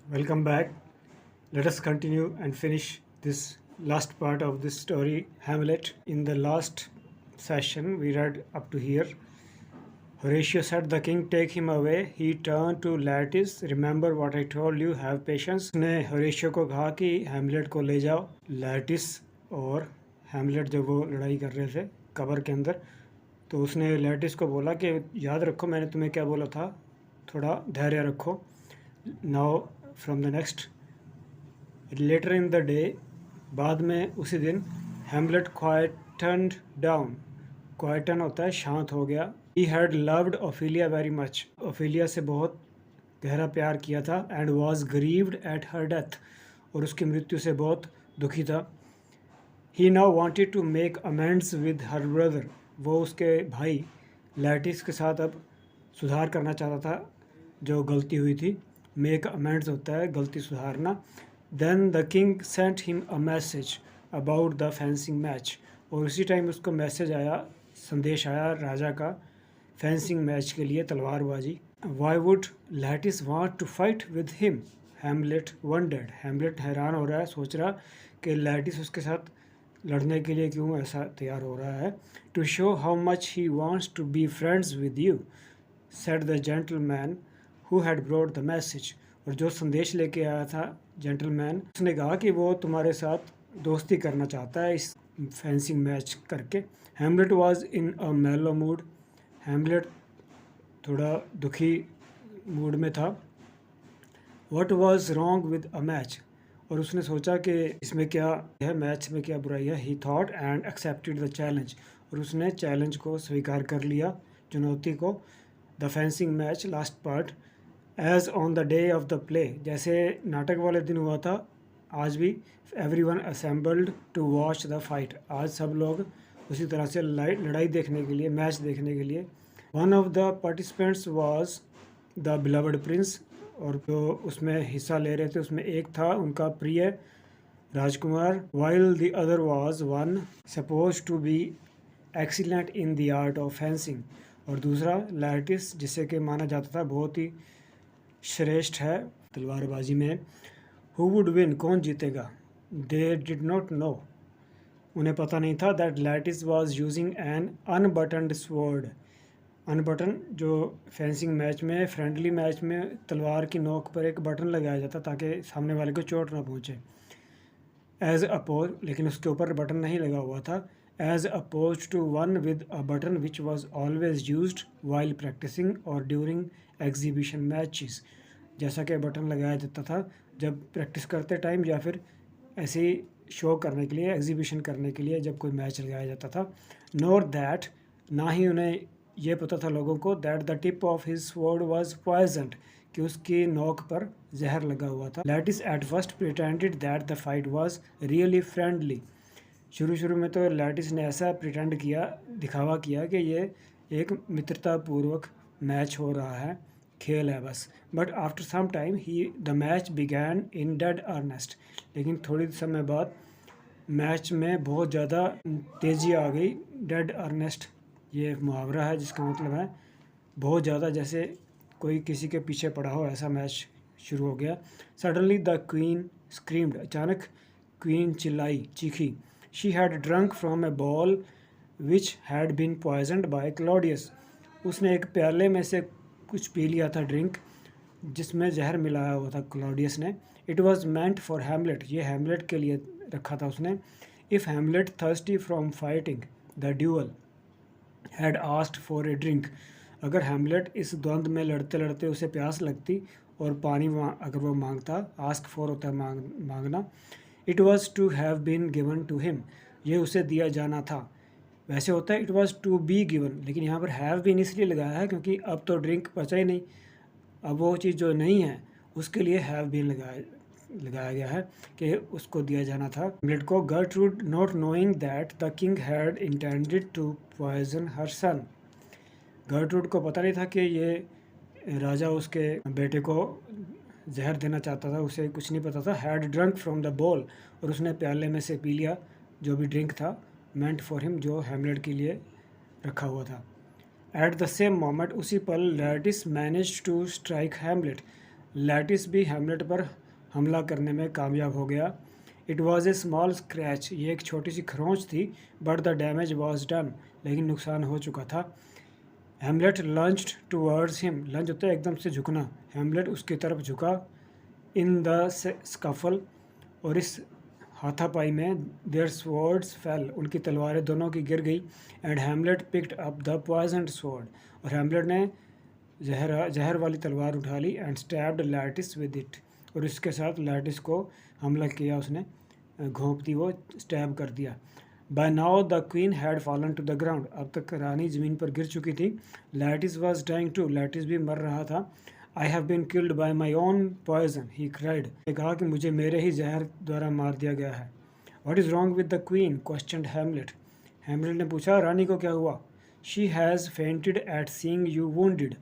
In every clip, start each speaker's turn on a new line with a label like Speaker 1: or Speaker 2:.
Speaker 1: Welcome back. Let us continue and finish this last part of this story, Hamlet. In the last session, we read up to here. Horatio said, "The king, take him away." He turned to Laertes. "Remember what I told you, have patience." उसने Horatio को कहा कि Hamlet को ले जाओ। Lattice और Hamlet जब वो लड़ाई कर रहे थे कबर के अंदर, तो उसने लैटिस को बोला कि याद रखो मैंने तुम्हें क्या बोला था, थोड़ा धैर्य रखो। Now from the next letter in the day, बाद में उसी दिन, हैमलेट क्वाइटनड डाउन। क्वाइटन होता है शांत हो गया। He had loved Ophelia very much. Ophelia से बहुत गहरा प्यार किया था। And was grieved at her death, और उसकी मृत्यु से बहुत दुखी था। He now wanted to make amends with her brother. वो उसके भाई लैटिस के साथ अब सुधार करना चाहता था जो गलती हुई थी। मेक अमेंड्स होता है गलती सुधारना। Then the king sent him a message about the fencing match, और उसी टाइम उसको मैसेज आया, संदेश आया राजा का फेंसिंग मैच के लिए, तलवारबाजी। Why would Laertes want to fight with him, Hamlet wondered. Hamlet हैरान हो रहा है, सोच रहा कि लैटिस उसके साथ लड़ने के लिए क्यों ऐसा तैयार हो रहा है। To show how much he wants to be friends with you, said the gentleman who had brought the message. और जो संदेश लेके आया था जेंटलमैन, उसने कहा कि वो तुम्हारे साथ दोस्ती करना चाहता है इस फेंसिंग मैच करके। हैमलेट वॉज इन अ मेलो मूड। हैमलेट थोड़ा दुखी मूड में था। What was wrong with a match, और उसने सोचा कि इसमें क्या है, मैच में क्या बुराई है। He thought and accepted the challenge, और उसने चैलेंज को स्वीकार कर लिया, चुनौती को। The fencing match last part, as on the day of the play, जैसे नाटक वाले दिन हुआ था आज भी। Everyone assembled to watch the fight, आज सब लोग उसी तरह से लड़ाई देखने के लिए, मैच देखने के लिए। One of the participants was the beloved Prince, और जो उसमें हिस्सा ले रहे थे उसमें एक था उनका प्रिय राजकुमार। While the other was one suppose to be excellent in the art of fencing, और दूसरा लैटिस, जिसे कि माना जाता था बहुत ही श्रेष्ठ है तलवारबाजी में। हु वुड विन, कौन जीतेगा। दे डिड नॉट नो, उन्हें पता नहीं था। That Laertes was using an unbuttoned sword. Unbutton, जो फेंसिंग मैच में, फ्रेंडली मैच में तलवार की नोक पर एक बटन लगाया जाता ताकि सामने वाले को चोट ना पहुँचे। एज अपोज, लेकिन उसके ऊपर बटन नहीं लगा हुआ था। As opposed to one with a button which was always used while practising और ड्यूरिंग एग्जीबिशन मैचेस, जैसा कि बटन लगाया जाता था जब प्रैक्टिस करते टाइम या फिर ऐसे ही शो करने के लिए, एग्जीबिशन करने के लिए जब कोई मैच लगाया जाता था। नोर दैट, ना ही उन्हें ये पता था लोगों को, that the tip of his sword was poisoned, कि उसकी नोक पर जहर लगा हुआ था। Laertes at first pretended that the fight was really friendly. शुरू में तो लैटिस ने ऐसा प्रिटेंड किया, दिखावा किया कि ये एक मित्रतापूर्वक मैच हो रहा है, खेल है बस। बट आफ्टर सम टाइम ही the match began in dead earnest, लेकिन थोड़ी समय बाद मैच में बहुत ज़्यादा तेज़ी आ गई। डेड अर्नेस्ट ये एक मुहावरा है जिसका मतलब है बहुत ज़्यादा, जैसे कोई किसी के पीछे पड़ा हो, ऐसा मैच शुरू हो गया। सडनली द क्वीन स्क्रीम्ड, अचानक क्वीन चिल्लाई, चीखी। She had drunk from a bowl which had been poisoned by Claudius, उसने एक प्याले में से कुछ पी लिया था ड्रिंक जिसमें जहर मिलाया हुआ था क्लॉडियस ने। It was meant for Hamlet, ये हैमलेट के लिए रखा था उसने। If Hamlet thirsty from fighting the dual had asked for a drink, अगर हैमलेट इस द्वंद्व में लड़ते लड़ते उसे प्यास लगती और पानी अगर वो मांगता, आस्क फॉर होता है मांगना, it was to have been given to him, ये उसे दिया जाना था। वैसे होता है it was to be given, लेकिन यहाँ पर हैव बीन इसलिए लगाया है क्योंकि अब तो ड्रिंक बचा ही नहीं, अब वो चीज़ जो नहीं है उसके लिए हैव बीन लगाया गया है कि उसको दिया जाना था हैमलेट को। Gertrude not knowing that the king had intended to poison her son, Gertrude को पता नहीं था कि ये राजा उसके बेटे को जहर देना चाहता था, उसे कुछ नहीं पता था। Had drunk from the ball, और उसने प्याले में से पी लिया जो भी ड्रिंक था, मेंट फॉर हिम, जो हैमलेट के लिए रखा हुआ था। एट द सेम मोमेंट, उसी पल Laertes manage to strike Hamlet, Laertes भी हैमलेट पर हमला करने में कामयाब हो गया। It was a small scratch, ये एक छोटी सी खरोंच थी, but the damage was done, लेकिन नुकसान हो चुका था। Hamlet lunged towards him, lunge होता है एकदम से झुकना, हैमलेट उसकी तरफ झुका। इन द स्कफल, और इस हाथापाई में, देयर स्वर्ड्स फेल, उनकी तलवारें दोनों की गिर गई। And Hamlet picked up the poisoned sword, और हैमलेट ने जहर वाली तलवार उठा ली। And stabbed Laertes with it, और इसके साथ लैटिस को हमला किया, उसने घोंप दी, वो स्टैब कर दिया। By now the queen had fallen to the ground, अब तक रानी ज़मीन पर गिर चुकी थी। Laertes was dying too, Laertes भी मर रहा था। I have been killed by my own poison, he cried, ने कहा कि मुझे मेरे ही जहर द्वारा मार दिया गया है। What is wrong with the queen, questioned Hamlet, Hamlet ने पूछा रानी को क्या हुआ। She has fainted at seeing you wounded,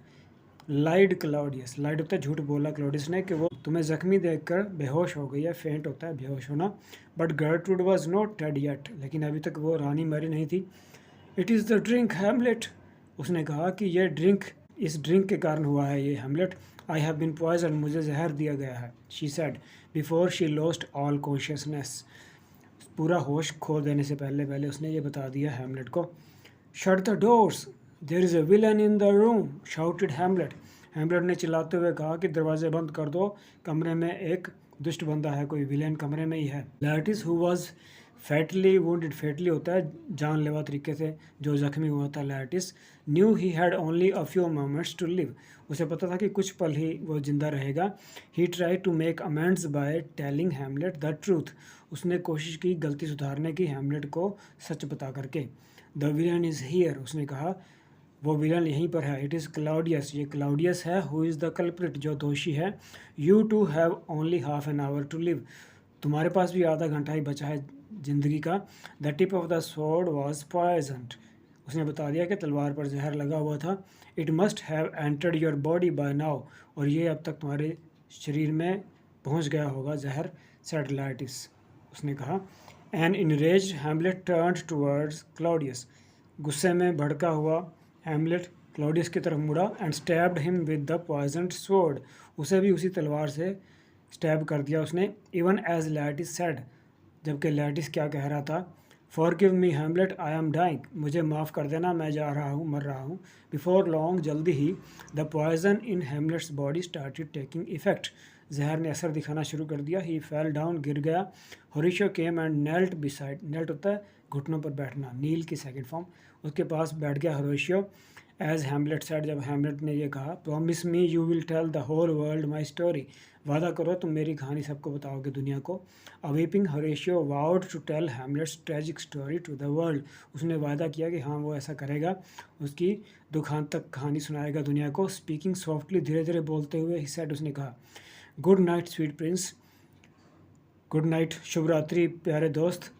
Speaker 1: lied Claudius, lied होता है झूठ बोला क्लाउडियस ने, कि वो तुम्हें जख्मी देखकर बेहोश हो गई है, फेंट होता है बेहोश होना। But Gertrude was not dead yet, लेकिन अभी तक वो रानी मरी नहीं थी। It is the drink Hamlet, उसने कहा कि ये ड्रिंक, इस ड्रिंक के कारण हुआ है ये Hamlet. I have been poison, मुझे जहर दिया गया है। She said before she lost all consciousness, पूरा होश खो देने से पहले पहले उसने ये बता दिया हैमलेट को। Shut the doors, there is a villain in the room, shouted Hamlet, Hamlet ने चिल्लाते हुए कहा कि दरवाजे बंद कर दो, कमरे में एक दुष्ट बंदा है, कोई विलेन कमरे में ही है। Laertes who was fatally wounded, fatally होता है जानलेवा तरीके से जो जख्मी हुआ था, Laertes knew he had only a few moments to live, उसे पता था कि कुछ पल ही वो जिंदा रहेगा। He try to make amends by telling Hamlet the truth, उसने कोशिश की गलती सुधारने की हैमलेट को सच बता करके। द विलन इज़ हियर, उसने कहा वो विलन यहीं पर है। इट इज़ क्लाउडियस, ये क्लाउडियस है। हु इज़ द कल्प्रिट, जो दोषी है। You too have only half an hour to live, तुम्हारे पास भी आधा घंटा ही बचा है ज़िंदगी का। The tip of the sword was poisoned, उसने बता दिया कि तलवार पर जहर लगा हुआ था। It must have entered your body by now, और ये अब तक तुम्हारे शरीर में पहुंच गया होगा जहर। सेड लैटिस, उसने कहा। An enraged Hamlet turned towards Claudius, गुस्से में भड़का हुआ हैमलेट क्लाउडियस की तरफ मुड़ा। And stabbed him with the poisoned sword, उसे भी उसी तलवार से स्टैब कर दिया उसने। इवन एज लैटिस सेड, जबकि लैटिस क्या कह रहा था। Forgive me Hamlet, I am dying, मुझे माफ़ कर देना, मैं जा रहा हूँ, मर रहा हूँ। बिफोर लॉन्ग, जल्दी ही, the poison in Hamlet's body started taking effect, जहर ने असर दिखाना शुरू कर दिया। ही फेल डाउन, गिर गया। Horatio came and knelt beside, knelt होता है घुटनों पर बैठना, नील की सेकंड फॉर्म, उसके पास बैठ गया होरेशियो। एज हैमलेट सेड, जब हैमलेट ने यह कहा। Promise me you will tell the whole world my story, वादा करो तुम मेरी कहानी सबको बताओगे, दुनिया को। A weeping Horatio vowed to tell Hamlet's tragic story to the world, उसने वादा किया कि हाँ वो ऐसा करेगा, उसकी दुखांतक कहानी सुनाएगा दुनिया को। स्पीकिंग सॉफ्टली, धीरे धीरे बोलते हुए, ही सेड, उसने कहा। Good night sweet prince, good night, शुभ रात्रि प्यारे दोस्त,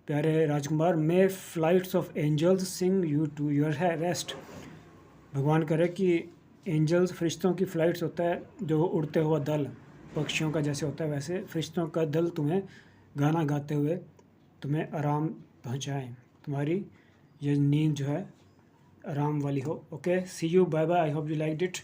Speaker 1: प्यारे राजकुमार। May flights of angels sing you to your rest, भगवान करे कि एंजल्स, फरिश्तों की फ़्लाइट्स होता है जो उड़ते हुआ दल, पक्षियों का जैसे होता है वैसे फरिश्तों का दल तुम्हें गाना गाते हुए तुम्हें आराम पहुंचाएं, तुम्हारी ये नींद जो है आराम वाली हो। Okay, see you, bye bye, I hope you liked it.